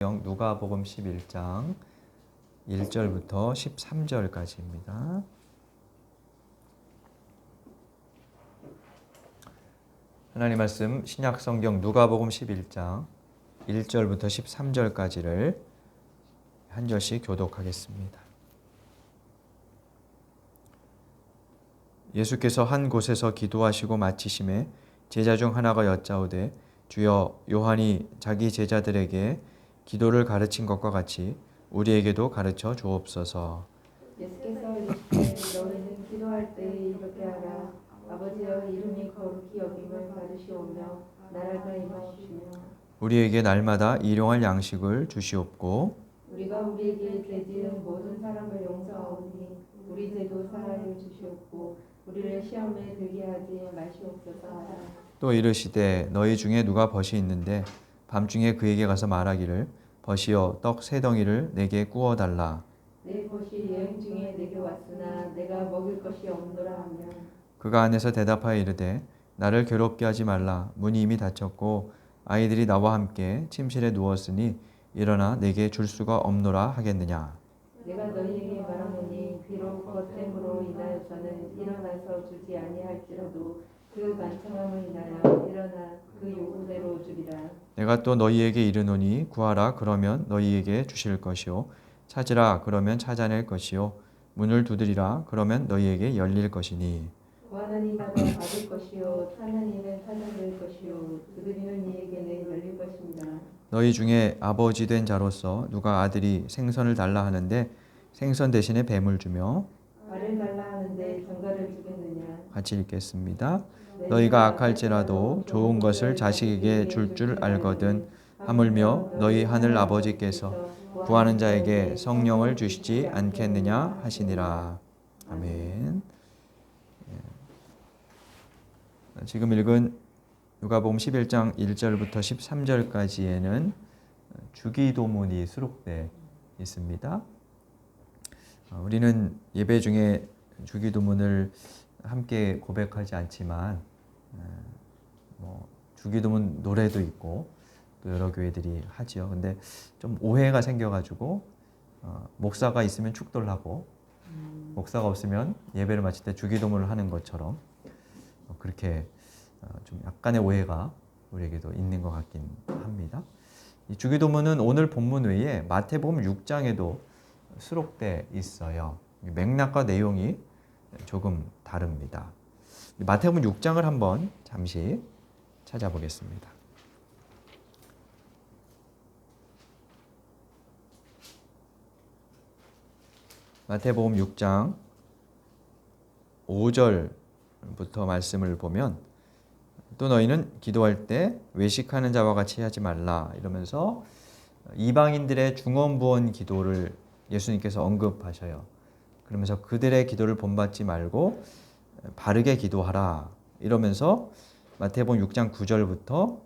누가복음 11장 1절부터 13절까지입니다. 하나님 말씀 신약 성경 누가복음 11장 1절부터 13절까지를 한 절씩 교독하겠습니다. 예수께서 한 곳에서 기도하시고 마치심에 제자 중 하나가 여짜오되 주여, 요한이 자기 제자들에게 기도를 가르친 것과 같이 우리에게도 가르쳐 주옵소서. 예수께서 이르시되 너희는 기도할 때 이렇게 하라. 아버지여, 이름이 거룩히 여김을 받으시오며 나라가 임하옵시며 우리에게 날마다 일용할 양식을 주시옵고 우리가 우리에게 죄 지은 모든 사람을 용서하오니 우리 죄도 사하여 주시옵고 우리를 시험에 들게 하지 마시옵소서 하라. 또 이르시되 너희 중에 누가 벗이 있는데 밤중에 그에게 가서 말하기를 벗이여 떡 세 덩이를 내게 구워 달라. 내 벗이 여행 중에 내게 왔으나 내가 먹을 것이 없노라 하며 그가 안에서 대답하여 이르되 나를 괴롭게 하지 말라. 문이 이미 닫혔고 아이들이 나와 함께 침실에 누웠으니 일어나 내게 줄 수가 없노라 하겠느냐. 내가 너희에게 말하노니 비록 거템으로 인하여서는 일어나서 주지 아니할지라도 그 만청함을 인하여 일어나 그 요구대로 주리라. 내가 또 너희에게 이르노니 구하라 그러면 너희에게 주실 것이요 찾으라 그러면 찾아낼 것이요 문을 두드리라 그러면 너희에게 열릴 것이니 구하는 이가 받을 것이요 찾는 이는 찾아낼 것이요 두드리는 이에게는 열릴 것입니다. 너희 중에 아버지 된 자로서 누가 아들이 생선을 달라 하는데 생선 대신에 뱀을 주며 말을 달라 하는데 전갈을 주겠느냐. 같이 읽겠습니다. 너희가 악할지라도 좋은 것을 자식에게 줄 줄 알거든 하물며 너희 하늘 아버지께서 구하는 자에게 성령을 주시지 않겠느냐 하시니라. 아멘. 지금 읽은 누가복음 11장 1절부터 13절까지에는 주기도문이 수록되어 있습니다. 우리는 예배 중에 주기도문을 함께 고백하지 않지만 주기도문 노래도 있고 또 여러 교회들이 하죠. 근데 좀 오해가 생겨가지고 목사가 있으면 축도를 하고 목사가 없으면 예배를 마칠 때 주기도문을 하는 것처럼 그렇게 좀 약간의 오해가 우리에게도 있는 것 같긴 합니다. 이 주기도문은 오늘 본문 외에 마태복음 6장에도 수록되어 있어요. 맥락과 내용이 조금 다릅니다. 마태복음 6장을 한번 잠시 찾아보겠습니다. 마태복음 6장 5절부터 말씀을 보면 또 너희는 기도할 때 외식하는 자와 같이 하지 말라 이러면서 이방인들의 중언부언 기도를 예수님께서 언급하셔요. 그러면서 그들의 기도를 본받지 말고 바르게 기도하라 이러면서 마태복음 6장 9절부터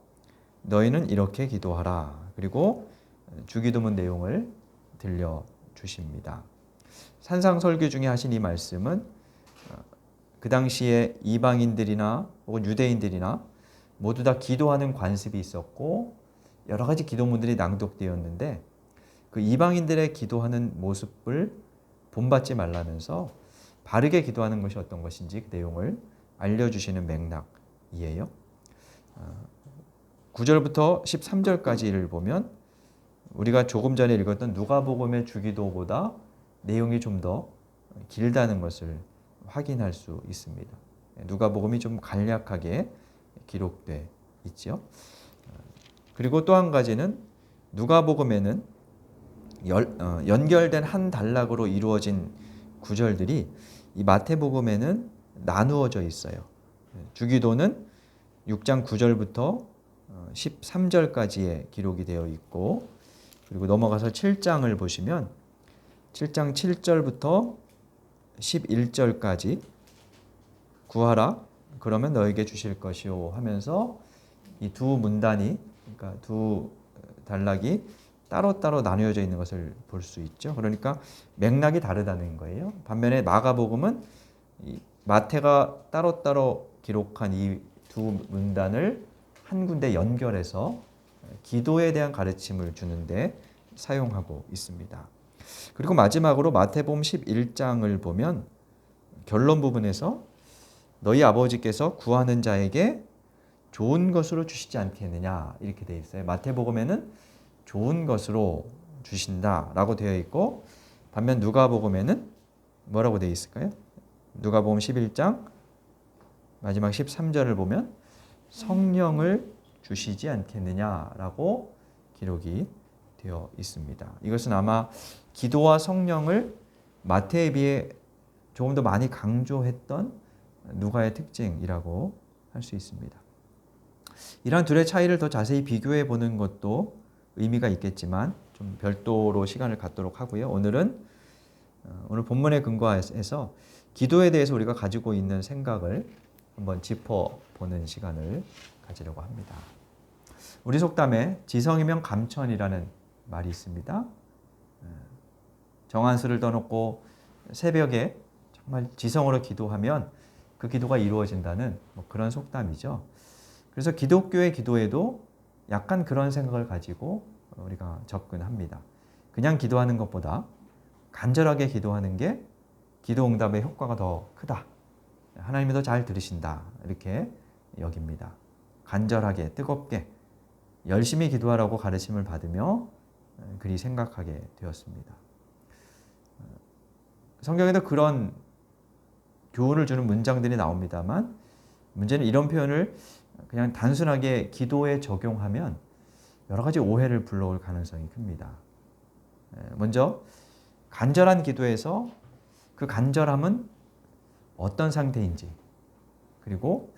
너희는 이렇게 기도하라 그리고 주기도문 내용을 들려주십니다. 산상설교 중에 하신 이 말씀은 그 당시에 이방인들이나 혹은 유대인들이나 모두 다 기도하는 관습이 있었고 여러 가지 기도문들이 낭독되었는데 그 이방인들의 기도하는 모습을 본받지 말라면서 바르게 기도하는 것이 어떤 것인지 그 내용을 알려주시는 맥락이에요. 9절부터 13절까지를 보면 우리가 조금 전에 읽었던 누가복음의 주기도보다 내용이 좀 더 길다는 것을 확인할 수 있습니다. 누가복음이 좀 간략하게 기록돼 있죠. 그리고 또 한 가지는 누가복음에는 연결된 한 단락으로 이루어진 구절들이 이 마태복음에는 나누어져 있어요. 주기도는 6장 9절부터 13절까지의 기록이 되어 있고 그리고 넘어가서 7장을 보시면 7장 7절부터 11절까지 구하라 그러면 너에게 주실 것이요 하면서 이 두 문단이 그러니까 두 단락이 따로따로 나뉘어져 있는 것을 볼 수 있죠. 그러니까 맥락이 다르다는 거예요. 반면에 마가복음은 마태가 따로따로 기록한 이 두 문단을 한 군데 연결해서 기도에 대한 가르침을 주는데 사용하고 있습니다. 그리고 마지막으로 마태복음 11장을 보면 결론 부분에서 너희 아버지께서 구하는 자에게 좋은 것으로 주시지 않겠느냐 이렇게 되어 있어요. 마태복음에는 좋은 것으로 주신다라고 되어 있고 반면 누가복음에는 뭐라고 되어 있을까요? 누가복음 11장 마지막 13절을 보면 성령을 주시지 않겠느냐라고 기록이 되어 있습니다. 이것은 아마 기도와 성령을 마태에 비해 조금 더 많이 강조했던 누가의 특징이라고 할 수 있습니다. 이러한 둘의 차이를 더 자세히 비교해 보는 것도 의미가 있겠지만 좀 별도로 시간을 갖도록 하고요. 오늘 본문에 근거해서 기도에 대해서 우리가 가지고 있는 생각을 한번 짚어보는 시간을 가지려고 합니다. 우리 속담에 지성이면 감천이라는 말이 있습니다. 정한수를 떠놓고 새벽에 정말 지성으로 기도하면 그 기도가 이루어진다는 그런 속담이죠. 그래서 기독교의 기도에도 약간 그런 생각을 가지고 우리가 접근합니다. 그냥 기도하는 것보다 간절하게 기도하는 게 기도 응답의 효과가 더 크다. 하나님이 더 잘 들으신다. 이렇게 여깁니다. 간절하게, 뜨겁게, 열심히 기도하라고 가르침을 받으며 그리 생각하게 되었습니다. 성경에도 그런 교훈을 주는 문장들이 나옵니다만 문제는 이런 표현을 그냥 단순하게 기도에 적용하면 여러 가지 오해를 불러올 가능성이 큽니다. 먼저 간절한 기도에서 그 간절함은 어떤 상태인지 그리고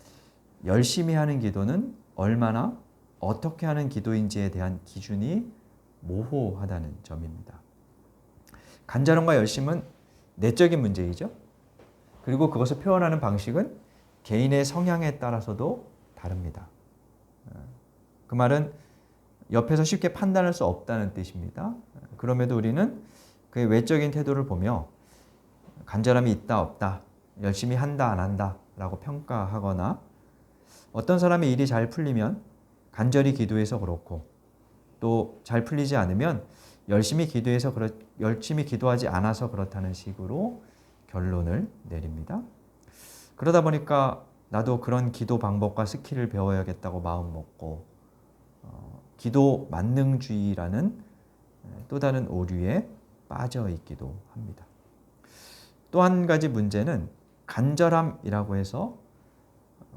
열심히 하는 기도는 얼마나 어떻게 하는 기도인지에 대한 기준이 모호하다는 점입니다. 간절함과 열심은 내적인 문제이죠. 그리고 그것을 표현하는 방식은 개인의 성향에 따라서도 다릅니다. 그 말은 옆에서 쉽게 판단할 수 없다는 뜻입니다. 그럼에도 우리는 그의 외적인 태도를 보며 간절함이 있다 없다, 열심히 한다 안 한다 라고 평가하거나 어떤 사람의 일이 잘 풀리면 간절히 기도해서 그렇고 또 잘 풀리지 않으면 열심히 기도하지 않아서 그렇다는 식으로 결론을 내립니다. 그러다 보니까 나도 그런 기도 방법과 스킬을 배워야겠다고 마음 먹고 기도 만능주의라는 또 다른 오류에 빠져 있기도 합니다. 또 한 가지 문제는 간절함이라고 해서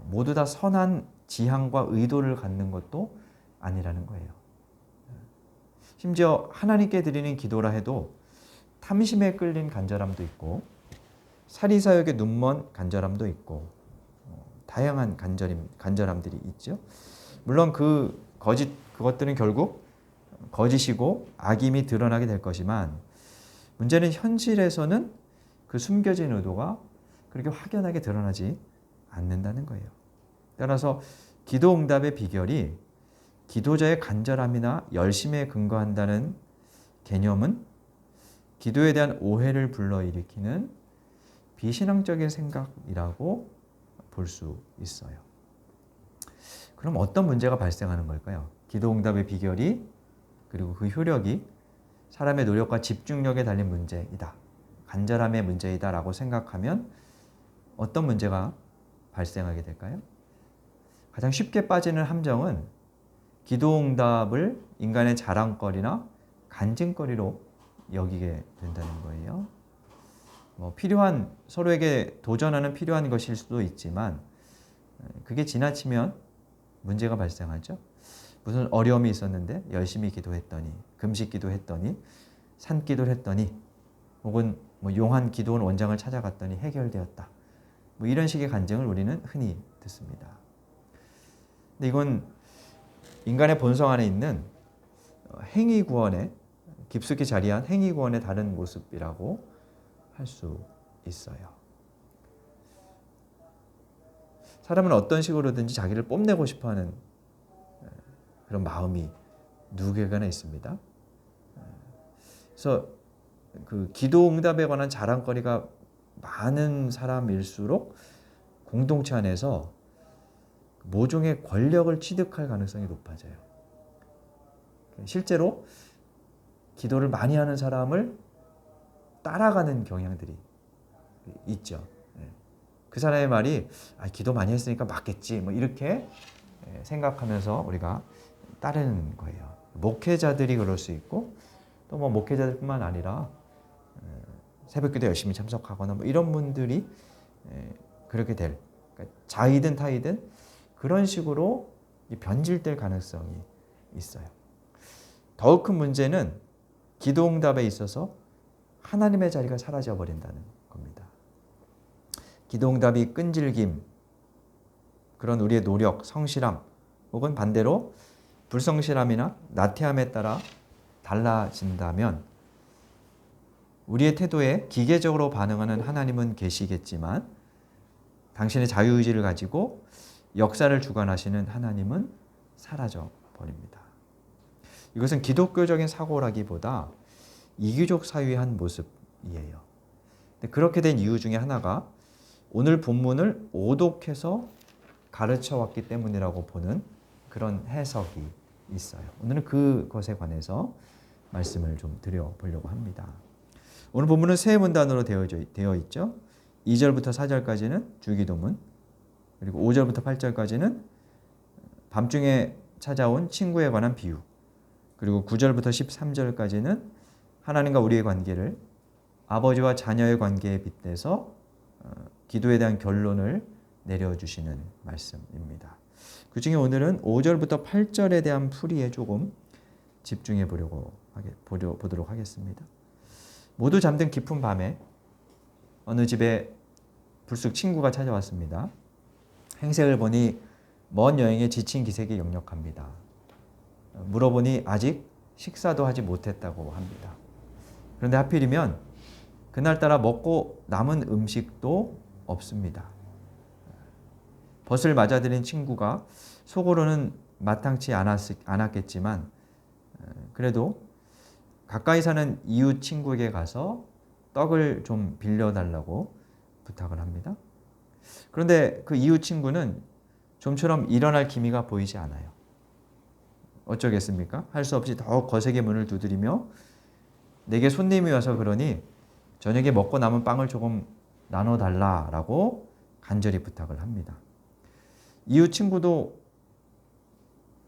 모두 다 선한 지향과 의도를 갖는 것도 아니라는 거예요. 심지어 하나님께 드리는 기도라 해도 탐심에 끌린 간절함도 있고 사리사욕에 눈먼 간절함도 있고 다양한 간절함들이 있죠. 물론 그것들은 결국 거짓이고 악임이 드러나게 될 것이지만 문제는 현실에서는 그 숨겨진 의도가 그렇게 확연하게 드러나지 않는다는 거예요. 따라서 기도 응답의 비결이 기도자의 간절함이나 열심에 근거한다는 개념은 기도에 대한 오해를 불러일으키는 비신앙적인 생각이라고 볼 수 있어요. 그럼 어떤 문제가 발생하는 걸까요? 기도 응답의 비결이 그리고 그 효력이 사람의 노력과 집중력에 달린 문제이다. 간절함의 문제이다 라고 생각하면 어떤 문제가 발생하게 될까요? 가장 쉽게 빠지는 함정은 기도 응답을 인간의 자랑거리나 간증거리로 여기게 된다는 거예요. 서로에게 도전하는 필요한 것일 수도 있지만 그게 지나치면 문제가 발생하죠. 무슨 어려움이 있었는데 열심히 기도했더니 금식 기도했더니 산기도를 했더니 혹은 용한 기도원 원장을 찾아갔더니 해결되었다. 이런 식의 간증을 우리는 흔히 듣습니다. 근데 이건 인간의 본성 안에 있는 행위구원에 깊숙이 자리한 행위구원의 다른 모습이라고 할 수 있어요. 사람은 어떤 식으로든지 자기를 뽐내고 싶어하는 그런 마음이 누구에게나 있습니다. 그래서 그 기도 응답에 관한 자랑거리가 많은 사람일수록 공동체 안에서 모종의 권력을 취득할 가능성이 높아져요. 실제로 기도를 많이 하는 사람을 따라가는 경향들이 있죠. 그 사람의 말이 기도 많이 했으니까 맞겠지 뭐 이렇게 생각하면서 우리가 따르는 거예요. 목회자들이 그럴 수 있고 또 뭐 목회자들뿐만 아니라 새벽기도 열심히 참석하거나 뭐 이런 분들이 그렇게 될, 그러니까 자이든 타이든 그런 식으로 변질될 가능성이 있어요. 더욱 큰 문제는 기도응답에 있어서 하나님의 자리가 사라져 버린다는 겁니다. 기도응답이 끈질김, 그런 우리의 노력, 성실함 혹은 반대로 불성실함이나 나태함에 따라 달라진다면 우리의 태도에 기계적으로 반응하는 하나님은 계시겠지만 당신의 자유의지를 가지고 역사를 주관하시는 하나님은 사라져 버립니다. 이것은 기독교적인 사고라기보다 이기적 사유의 한 모습이에요. 그렇게 된 이유 중에 하나가 오늘 본문을 오독해서 가르쳐 왔기 때문이라고 보는 그런 해석이 있어요. 오늘은 그것에 관해서 말씀을 좀 드려보려고 합니다. 오늘 본문은 세 문단으로 되어 있죠. 2절부터 4절까지는 주기도문, 그리고 5절부터 8절까지는 밤중에 찾아온 친구에 관한 비유, 그리고 9절부터 13절까지는 하나님과 우리의 관계를 아버지와 자녀의 관계에 빗대서 기도에 대한 결론을 내려주시는 말씀입니다. 그 중에 오늘은 5절부터 8절에 대한 풀이에 조금 집중해 보도록 하겠습니다. 모두 잠든 깊은 밤에 어느 집에 불쑥 친구가 찾아왔습니다. 행색을 보니 먼 여행에 지친 기색이 역력합니다. 물어보니 아직 식사도 하지 못했다고 합니다. 그런데 하필이면 그날따라 먹고 남은 음식도 없습니다. 벗을 맞아들인 친구가 속으로는 마땅치 않았겠지만 그래도 가까이 사는 이웃 친구에게 가서 떡을 좀 빌려달라고 부탁을 합니다. 그런데 그 이웃 친구는 좀처럼 일어날 기미가 보이지 않아요. 어쩌겠습니까? 할 수 없이 더욱 거세게 문을 두드리며 내게 손님이 와서 그러니 저녁에 먹고 남은 빵을 조금 나눠달라라고 간절히 부탁을 합니다. 이웃 친구도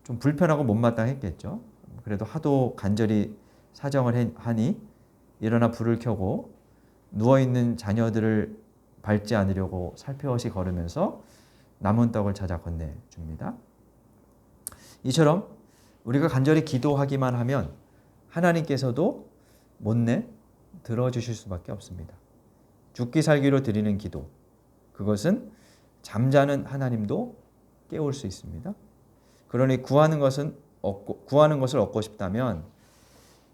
좀 불편하고 못마땅했겠죠. 그래도 하도 간절히 사정을 하니 일어나 불을 켜고 누워있는 자녀들을 밟지 않으려고 살펴시 걸으면서 남은 떡을 찾아 건네줍니다. 이처럼 우리가 간절히 기도하기만 하면 하나님께서도 못내 들어주실 수밖에 없습니다. 죽기 살기로 드리는 기도, 그것은 잠자는 하나님도 깨울 수 있습니다. 그러니 구하는 것을 얻고 싶다면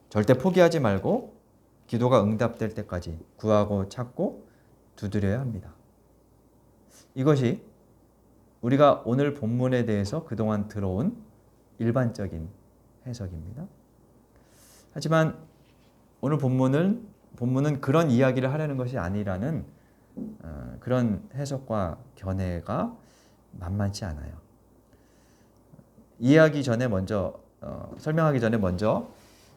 절대 포기하지 말고 기도가 응답될 때까지 구하고 찾고 두드려야 합니다. 이것이 우리가 오늘 본문에 대해서 그동안 들어온 일반적인 해석입니다. 하지만 오늘 본문은 그런 이야기를 하려는 것이 아니라는 그런 해석과 견해가 만만치 않아요. 설명하기 전에 먼저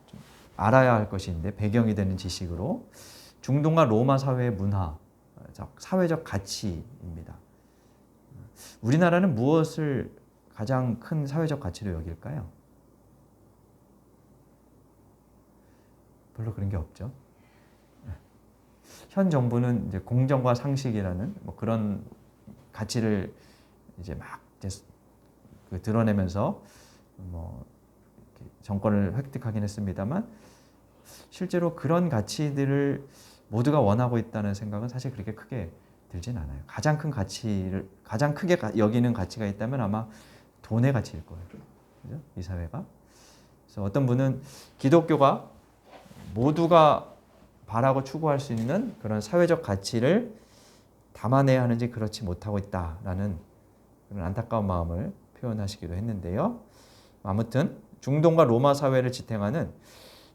좀 알아야 할 것이 있는데 배경이 되는 지식으로 중동과 로마 사회의 문화, 사회적 가치입니다. 우리나라는 무엇을 가장 큰 사회적 가치로 여길까요? 별로 그런 게 없죠. 현 정부는 이제 공정과 상식이라는 뭐 그런 가치를 이제 막 드러내면서 뭐 정권을 획득하긴 했습니다만 실제로 그런 가치들을 모두가 원하고 있다는 생각은 사실 그렇게 크게 들진 않아요. 가장 크게 여기는 가치가 있다면 아마 돈의 가치일 거예요. 그죠? 이 사회가. 그래서 어떤 분은 기독교가 모두가 바라고 추구할 수 있는 그런 사회적 가치를 담아내야 하는지 그렇지 못하고 있다라는 그런 안타까운 마음을 표현하시기도 했는데요. 아무튼 중동과 로마 사회를 지탱하는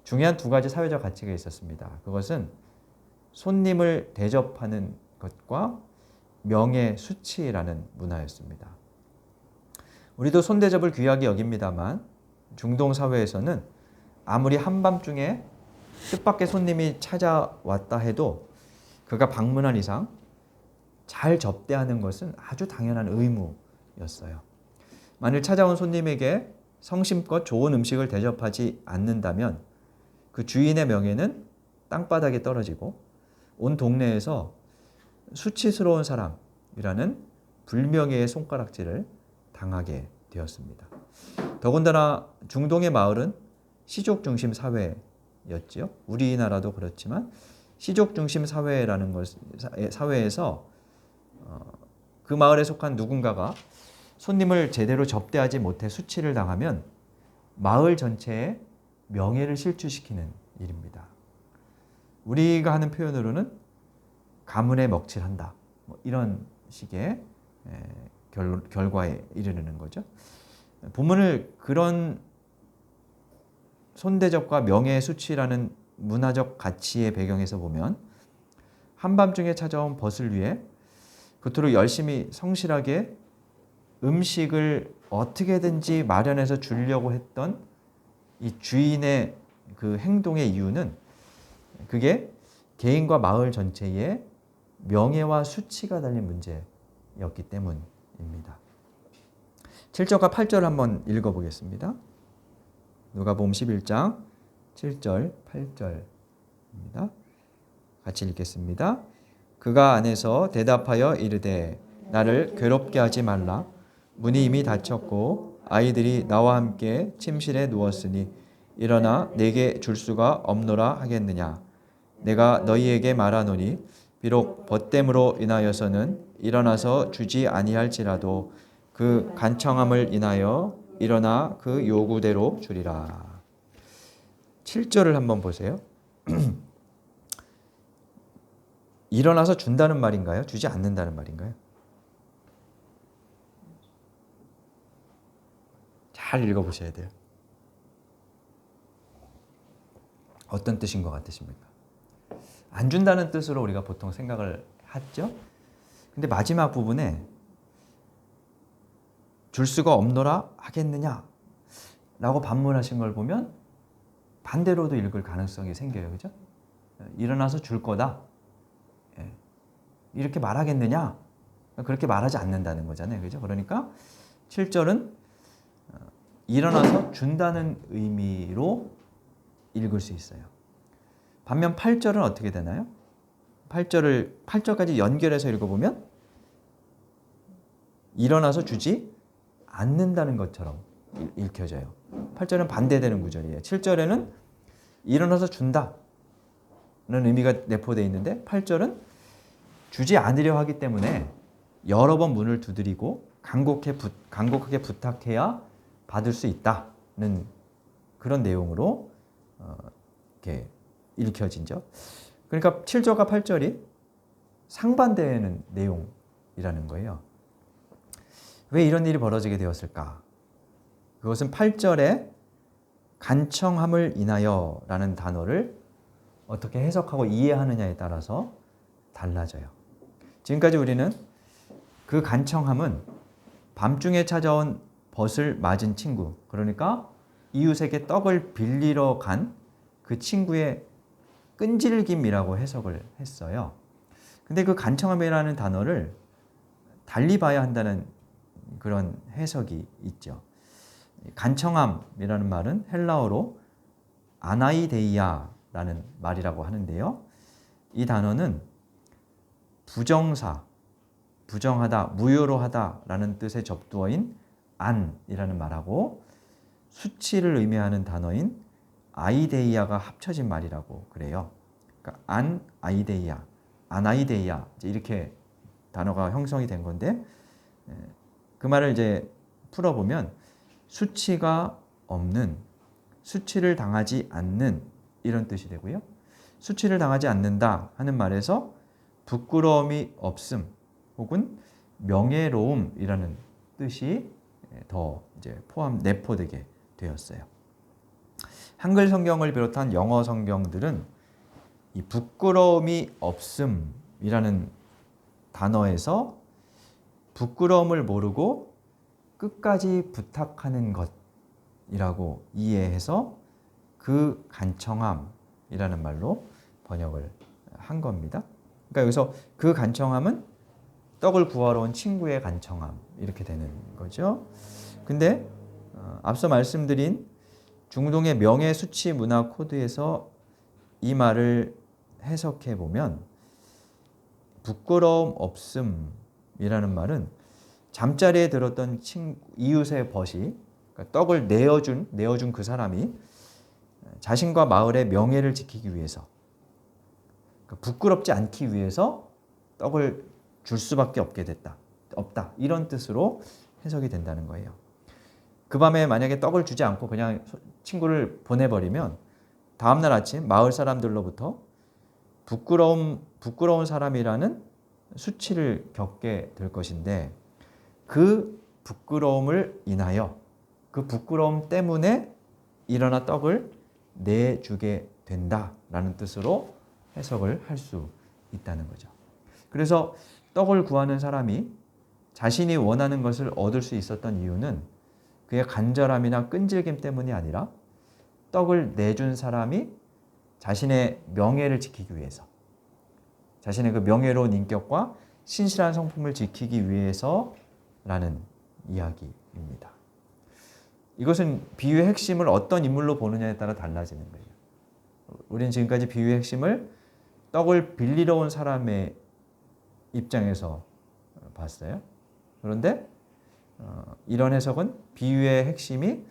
중요한 두 가지 사회적 가치가 있었습니다. 그것은 손님을 대접하는 것과 명예, 수치라는 문화였습니다. 우리도 손대접을 귀하게 여깁니다만 중동 사회에서는 아무리 한밤중에 뜻밖의 손님이 찾아왔다 해도 그가 방문한 이상 잘 접대하는 것은 아주 당연한 의무였어요. 만일 찾아온 손님에게 성심껏 좋은 음식을 대접하지 않는다면 그 주인의 명예는 땅바닥에 떨어지고 온 동네에서 수치스러운 사람이라는 불명예의 손가락질을 당하게 되었습니다. 더군다나 중동의 마을은 시족 중심 사회였지요. 우리나라도 그렇지만 시족 중심 사회라는 사회에서 그 마을에 속한 누군가가 손님을 제대로 접대하지 못해 수치를 당하면 마을 전체의 명예를 실추시키는 일입니다. 우리가 하는 표현으로는 가문에 먹칠한다. 뭐 이런 식의 결과에 이르는 거죠. 본문을 그런 손대접과 명예의 수치라는 문화적 가치의 배경에서 보면 한밤중에 찾아온 벗을 위해 그토록 열심히 성실하게 음식을 어떻게든지 마련해서 주려고 했던 이 주인의 그 행동의 이유는 그게 개인과 마을 전체의 명예와 수치가 달린 문제였기 때문입니다. 7절과 8절 한번 읽어보겠습니다. 누가복음 11장 7절 8절입니다. 같이 읽겠습니다. 그가 안에서 대답하여 이르되 나를 괴롭게 하지 말라. 문이 이미 닫혔고 아이들이 나와 함께 침실에 누웠으니 일어나 내게 줄 수가 없노라 하겠느냐. 내가 너희에게 말하노니 비록 벗됨으로 인하여서는 일어나서 주지 아니할지라도 그 간청함을 인하여 일어나 그 요구대로 주리라. 7절을 한번 보세요. 일어나서 준다는 말인가요? 주지 않는다는 말인가요? 잘 읽어보셔야 돼요. 어떤 뜻인 것 같으십니까? 안 준다는 뜻으로 우리가 보통 생각을 하죠. 근데 마지막 부분에 줄 수가 없노라 하겠느냐 라고 반문하신 걸 보면 반대로도 읽을 가능성이 생겨요. 그죠? 일어나서 줄 거다. 이렇게 말하겠느냐? 그렇게 말하지 않는다는 거잖아요. 그죠? 그러니까 7절은 일어나서 준다는 의미로 읽을 수 있어요. 반면 8절은 어떻게 되나요? 8절까지 연결해서 읽어보면 일어나서 주지 않는다는 것처럼 읽혀져요. 8절은 반대되는 구절이에요. 7절에는 일어나서 준다는 의미가 내포되어 있는데 8절은 주지 않으려 하기 때문에 여러 번 문을 두드리고 간곡하게 부탁해야 받을 수 있다는 그런 내용으로 이렇게 읽혀진죠. 그러니까 7절과 8절이 상반되는 내용이라는 거예요. 왜 이런 일이 벌어지게 되었을까? 그것은 8절에 간청함을 인하여 라는 단어를 어떻게 해석하고 이해하느냐에 따라서 달라져요. 지금까지 우리는 그 간청함은 밤중에 찾아온 벗을 맞은 친구, 그러니까 이웃에게 떡을 빌리러 간 그 친구의 끈질김이라고 해석을 했어요. 근데 그 간청함이라는 단어를 달리 봐야 한다는 그런 해석이 있죠. 간청함이라는 말은 헬라어로 아나이데이아라는 말이라고 하는데요. 이 단어는 부정사, 부정하다, 무효로 하다라는 뜻의 접두어인 안이라는 말하고 수치를 의미하는 단어인 아이데이아가 합쳐진 말이라고 그래요. 그러니까 아나이데이아 이렇게 단어가 형성이 된 건데 그 말을 이제 풀어보면 수치가 없는, 수치를 당하지 않는 이런 뜻이 되고요. 수치를 당하지 않는다 하는 말에서 부끄러움이 없음 혹은 명예로움이라는 뜻이 더 이제 내포되게 되었어요. 한글 성경을 비롯한 영어 성경들은 이 부끄러움이 없음이라는 단어에서 부끄러움을 모르고 끝까지 부탁하는 것이라고 이해해서 그 간청함이라는 말로 번역을 한 겁니다. 그러니까 여기서 그 간청함은 떡을 구하러 온 친구의 간청함 이렇게 되는 거죠. 근데 앞서 말씀드린 중동의 명예 수치 문화 코드에서 이 말을 해석해 보면 부끄러움 없음이라는 말은 잠자리에 들었던 이웃의 벗이 그러니까 떡을 내어준 그 사람이 자신과 마을의 명예를 지키기 위해서 그러니까 부끄럽지 않기 위해서 떡을 줄 수밖에 없다 이런 뜻으로 해석이 된다는 거예요. 그 밤에 만약에 떡을 주지 않고 그냥 친구를 보내버리면 다음날 아침 마을 사람들로부터 부끄러운 사람이라는 수치를 겪게 될 것인데 그 부끄러움을 인하여 그 부끄러움 때문에 일어나 떡을 내주게 된다라는 뜻으로 해석을 할 수 있다는 거죠. 그래서 떡을 구하는 사람이 자신이 원하는 것을 얻을 수 있었던 이유는 그의 간절함이나 끈질김 때문이 아니라 떡을 내준 사람이 자신의 명예를 지키기 위해서 자신의 그 명예로운 인격과 신실한 성품을 지키기 위해서라는 이야기입니다. 이것은 비유의 핵심을 어떤 인물로 보느냐에 따라 달라지는 거예요. 우리는 지금까지 비유의 핵심을 떡을 빌리러 온 사람의 입장에서 봤어요. 그런데 이런 해석은 비유의 핵심이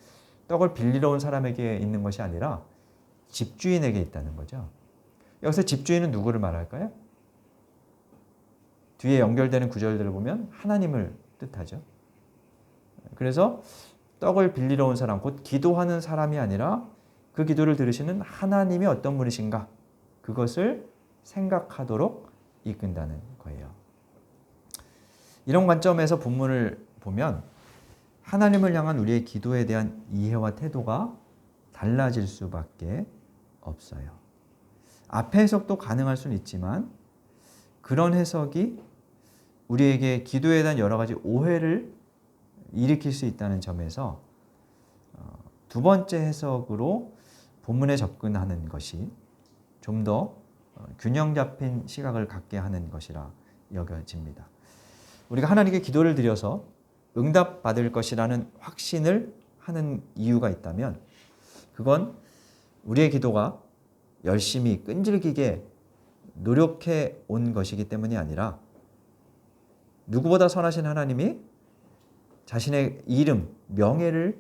떡을 빌리러 온 사람에게 있는 것이 아니라 집주인에게 있다는 거죠. 여기서 집주인은 누구를 말할까요? 뒤에 연결되는 구절들을 보면 하나님을 뜻하죠. 그래서 떡을 빌리러 온 사람, 곧 기도하는 사람이 아니라 그 기도를 들으시는 하나님이 어떤 분이신가 그것을 생각하도록 이끈다는 거예요. 이런 관점에서 본문을 보면 하나님을 향한 우리의 기도에 대한 이해와 태도가 달라질 수밖에 없어요. 앞의 해석도 가능할 수는 있지만 그런 해석이 우리에게 기도에 대한 여러 가지 오해를 일으킬 수 있다는 점에서 두 번째 해석으로 본문에 접근하는 것이 좀 더 균형 잡힌 시각을 갖게 하는 것이라 여겨집니다. 우리가 하나님께 기도를 드려서 응답받을 것이라는 확신을 하는 이유가 있다면 그건 우리의 기도가 열심히 끈질기게 노력해 온 것이기 때문이 아니라 누구보다 선하신 하나님이 자신의 이름, 명예를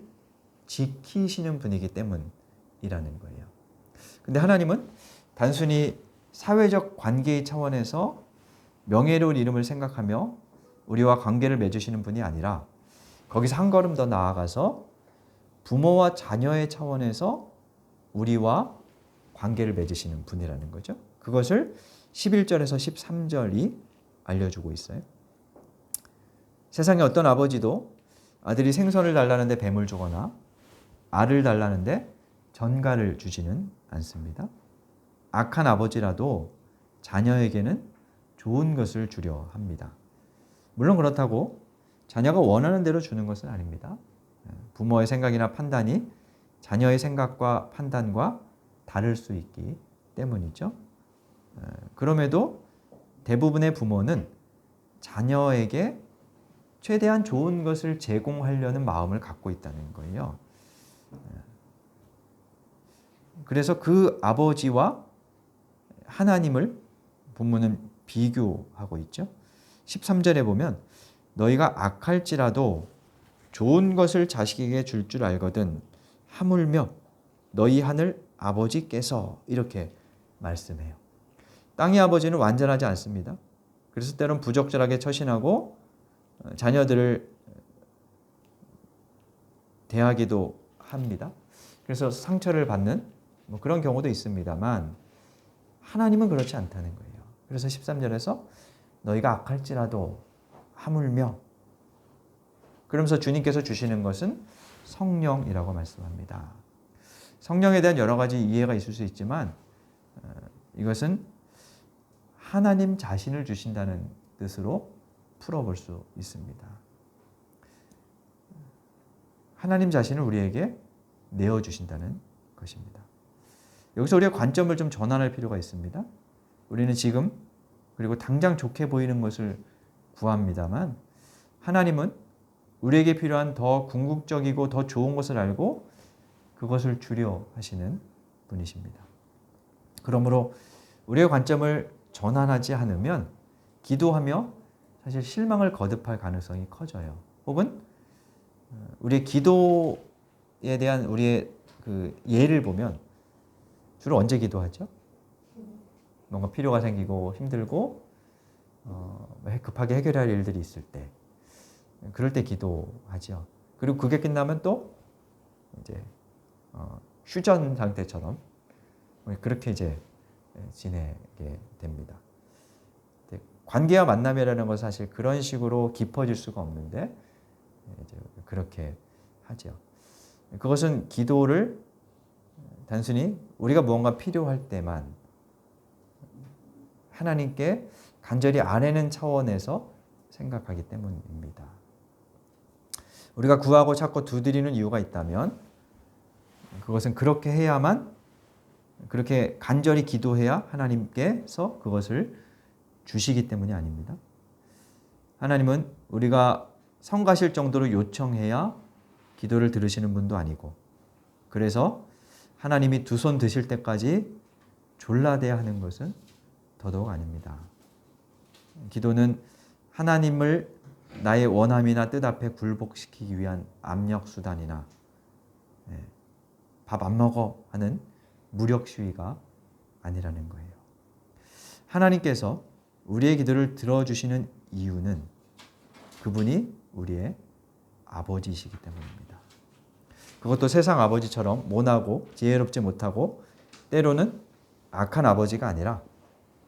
지키시는 분이기 때문이라는 거예요. 근데 하나님은 단순히 사회적 관계의 차원에서 명예로운 이름을 생각하며 우리와 관계를 맺으시는 분이 아니라 거기서 한 걸음 더 나아가서 부모와 자녀의 차원에서 우리와 관계를 맺으시는 분이라는 거죠. 그것을 11절에서 13절이 알려주고 있어요. 세상에 어떤 아버지도 아들이 생선을 달라는데 뱀을 주거나 알을 달라는데 전갈을 주지는 않습니다. 악한 아버지라도 자녀에게는 좋은 것을 주려 합니다. 물론 그렇다고 자녀가 원하는 대로 주는 것은 아닙니다. 부모의 생각이나 판단이 자녀의 생각과 판단과 다를 수 있기 때문이죠. 그럼에도 대부분의 부모는 자녀에게 최대한 좋은 것을 제공하려는 마음을 갖고 있다는 거예요. 그래서 그 아버지와 하나님을 본문은 비교하고 있죠. 13절에 보면 너희가 악할지라도 좋은 것을 자식에게 줄 줄 알거든 하물며 너희 하늘 아버지께서 이렇게 말씀해요. 땅의 아버지는 완전하지 않습니다. 그래서 때론 부적절하게 처신하고 자녀들을 대하기도 합니다. 그래서 상처를 받는 그런 경우도 있습니다만 하나님은 그렇지 않다는 거예요. 그래서 13절에서 너희가 악할지라도 하물며 그러면서 주님께서 주시는 것은 성령이라고 말씀합니다. 성령에 대한 여러 가지 이해가 있을 수 있지만 이것은 하나님 자신을 주신다는 뜻으로 풀어볼 수 있습니다. 하나님 자신을 우리에게 내어주신다는 것입니다. 여기서 우리의 관점을 좀 전환할 필요가 있습니다. 우리는 지금 그리고 당장 좋게 보이는 것을 구합니다만 하나님은 우리에게 필요한 더 궁극적이고 더 좋은 것을 알고 그것을 주려 하시는 분이십니다. 그러므로 우리의 관점을 전환하지 않으면 기도하며 사실 실망을 거듭할 가능성이 커져요. 혹은 우리의 기도에 대한 우리의 그 예를 보면 주로 언제 기도하죠? 뭔가 필요가 생기고 힘들고 급하게 해결할 일들이 있을 때, 그럴 때 기도하죠. 그리고 그게 끝나면 또 이제 휴전 상태처럼 그렇게 이제 지내게 됩니다. 관계와 만남이라는 것은 사실 그런 식으로 깊어질 수가 없는데 이제 그렇게 하죠. 그것은 기도를 단순히 우리가 무언가 필요할 때만 하나님께 간절히 아뢰는 차원에서 생각하기 때문입니다. 우리가 구하고 찾고 두드리는 이유가 있다면 그것은 그렇게 해야만, 그렇게 간절히 기도해야 하나님께서 그것을 주시기 때문이 아닙니다. 하나님은 우리가 성가실 정도로 요청해야 기도를 들으시는 분도 아니고, 그래서 하나님이 두 손 드실 때까지 졸라대야 하는 것은 더더욱 아닙니다. 기도는 하나님을 나의 원함이나 뜻 앞에 굴복시키기 위한 압력 수단이나 밥 안 먹어 하는 무력 시위가 아니라는 거예요. 하나님께서 우리의 기도를 들어주시는 이유는 그분이 우리의 아버지이시기 때문입니다. 그것도 세상 아버지처럼 모나고 지혜롭지 못하고 때로는 악한 아버지가 아니라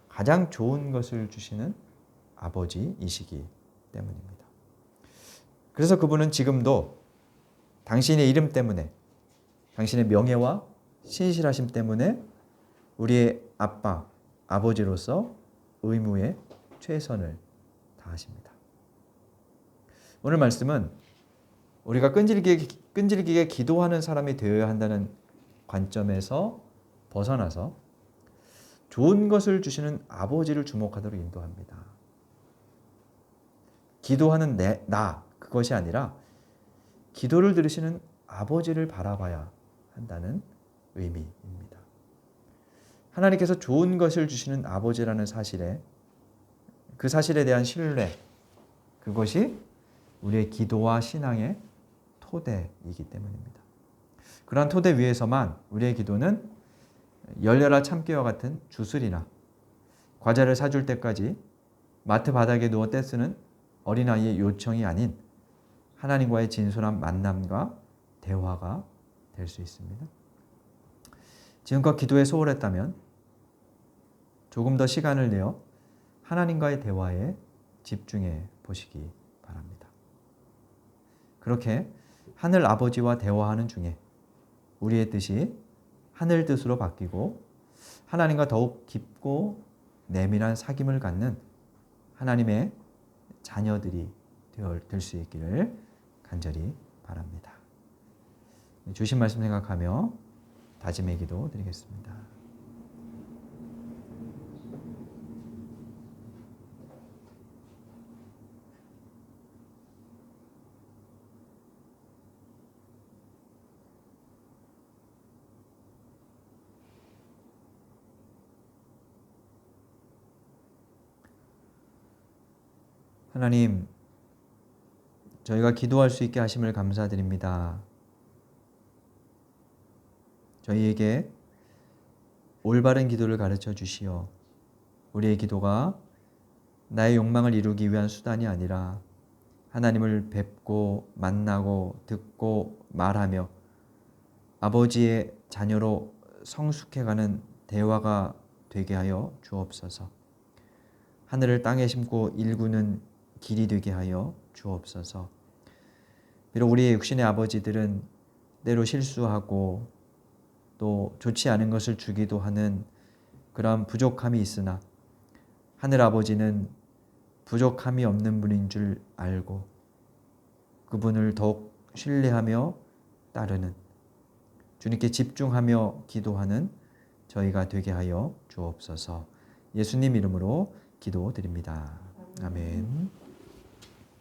가장 좋은 것을 주시는 아버지이시기 때문입니다. 그래서 그분은 지금도 당신의 이름 때문에, 당신의 명예와 신실하심 때문에 우리의 아빠, 아버지로서 의무에 최선을 다하십니다. 오늘 말씀은 우리가 끈질기게 기도하는 사람이 되어야 한다는 관점에서 벗어나서 좋은 것을 주시는 아버지를 주목하도록 인도합니다. 기도하는 나, 그것이 아니라 기도를 들으시는 아버지를 바라봐야 한다는 의미입니다. 하나님께서 좋은 것을 주시는 아버지라는 사실에, 그 사실에 대한 신뢰, 그것이 우리의 기도와 신앙의 토대이기 때문입니다. 그러한 토대 위에서만 우리의 기도는 열려라 참깨와 같은 주술이나 과자를 사줄 때까지 마트 바닥에 누워 떼쓰는 어린아이의 요청이 아닌 하나님과의 진솔한 만남과 대화가 될 수 있습니다. 지금껏 기도에 소홀했다면 조금 더 시간을 내어 하나님과의 대화에 집중해 보시기 바랍니다. 그렇게 하늘 아버지와 대화하는 중에 우리의 뜻이 하늘 뜻으로 바뀌고 하나님과 더욱 깊고 내밀한 사귐을 갖는 하나님의 자녀들이 될 수 있기를 간절히 바랍니다. 주신 말씀 생각하며 다짐의 기도 드리겠습니다. 하나님, 저희가 기도할 수 있게 하심을 감사드립니다. 저희에게 올바른 기도를 가르쳐 주시어 우리의 기도가 나의 욕망을 이루기 위한 수단이 아니라 하나님을 뵙고 만나고 듣고 말하며 아버지의 자녀로 성숙해가는 대화가 되게 하여 주옵소서. 하늘을 땅에 심고 일구는 길이 되게 하여 주옵소서. 비록 우리의 육신의 아버지들은 때로 실수하고 또 좋지 않은 것을 주기도 하는 그러한 부족함이 있으나 하늘 아버지는 부족함이 없는 분인 줄 알고 그분을 더욱 신뢰하며 따르는, 주님께 집중하며 기도하는 저희가 되게 하여 주옵소서. 예수님 이름으로 기도드립니다. 아멘.